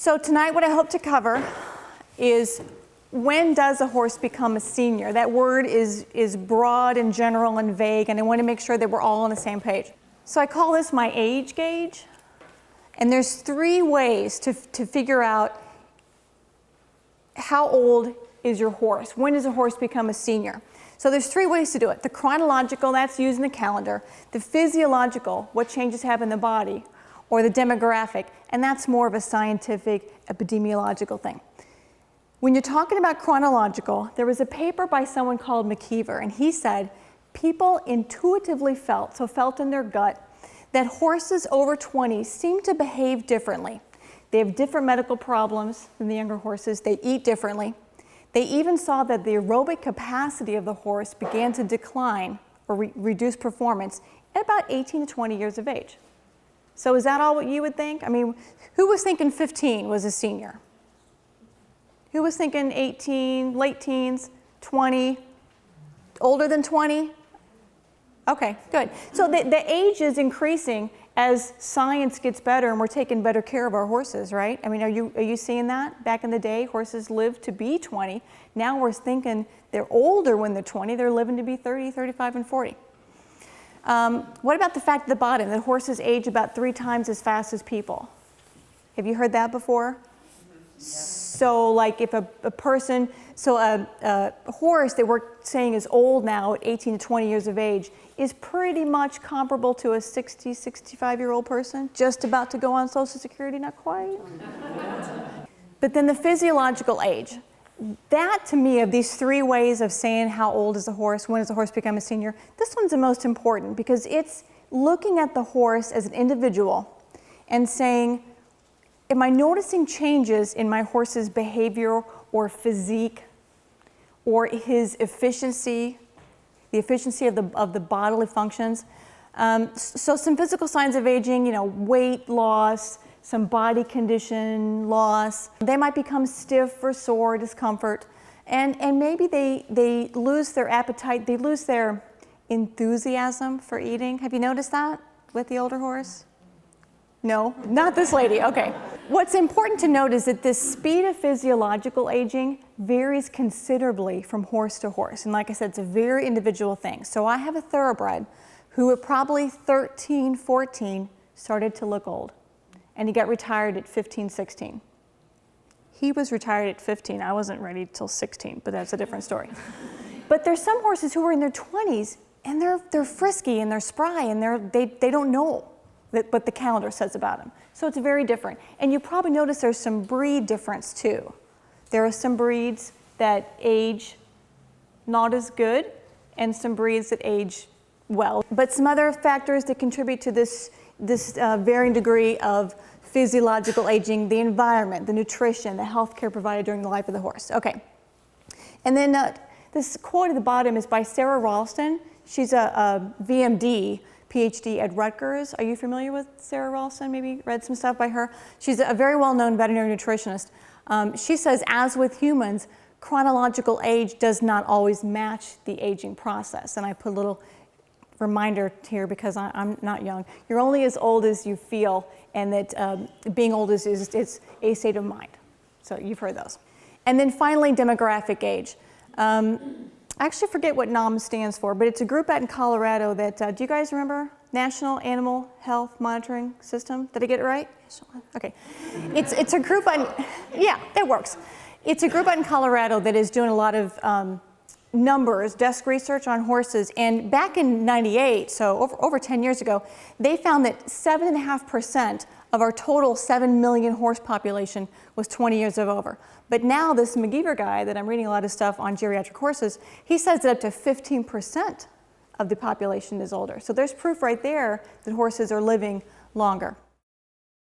So tonight what I hope to cover is, when does a horse become a senior? That word is broad and general and vague, and I want to make sure that we're all on the same page. So I call this my age gauge, and there's 3 ways to figure out how old is your horse. When does a horse become a senior? So there's 3 ways to do it. The chronological, that's used in the calendar. The physiological, what changes happen in the body. Or the demographic, and that's more of a scientific, epidemiological thing. When you're talking about chronological, there was a paper by someone called McKeever, and he said people intuitively felt in their gut, that horses over 20 seem to behave differently. They have different medical problems than the younger horses. They eat differently. They even saw that the aerobic capacity of the horse began to decline or reduce performance at about 18 to 20 years of age. So is that all what you would think? I mean, who was thinking 15 was a senior? Who was thinking 18, late teens, 20, older than 20? Okay, good. So the age is increasing as science gets better and we're taking better care of our horses, right? I mean, are you seeing that? Back in the day, horses lived to be 20. Now we're thinking they're older when they're 20. They're living to be 30, 35, and 40. What about the fact at the bottom that horses age about 3 times as fast as people? Have you heard that before? So like if a horse that we're saying is old now at 18 to 20 years of age is pretty much comparable to a 60, 65-year-old person just about to go on Social Security, not quite. But then the physiological age. That, to me, of these 3 ways of saying how old is a horse, when does a horse become a senior, this one's the most important because it's looking at the horse as an individual and saying, am I noticing changes in my horse's behavior or physique or his efficiency, the efficiency of the bodily functions? So some physical signs of aging, weight loss, some body condition loss. They might become stiff or sore, discomfort, and maybe they lose their appetite, they lose their enthusiasm for eating. Have you noticed that with the older horse? No, not this lady, okay. What's important to note is that this speed of physiological aging varies considerably from horse to horse. And like I said, it's a very individual thing. So I have a thoroughbred who at probably 13, 14 started to look old. And he got retired at 15, 16. He was retired at 15. I wasn't ready till 16, but that's a different story. But there's some horses who are in their 20s, and they're frisky and they're spry, and they don't know what the calendar says about them. So it's very different. And you probably notice there's some breed difference too. There are some breeds that age not as good, and some breeds that age well. But some other factors that contribute to this varying degree of physiological aging: the environment, the nutrition, the health care provided during the life of the horse. Okay. And then this quote at the bottom is by Sarah Ralston. She's a VMD, PhD at Rutgers. Are you familiar with Sarah Ralston? Maybe read some stuff by her. She's a very well-known veterinary nutritionist. She says, as with humans, chronological age does not always match the aging process. And I put a little reminder here because I'm not young. You're only as old as you feel, and that being old is it's a state of mind. So you've heard those. And then finally, demographic age. I actually forget what NAM stands for, but it's a group out in Colorado that, do you guys remember? National Animal Health Monitoring System. Did I get it right? Okay. It's a group yeah, that works. It's a group out in Colorado that is doing a lot of numbers, desk research on horses, and back in '98, so over 10 years ago, they found that 7.5% of our total 7 million horse population was 20 years or over. But now this McGeever guy that I'm reading a lot of stuff on geriatric horses, he says that up to 15% of the population is older. So there's proof right there that horses are living longer.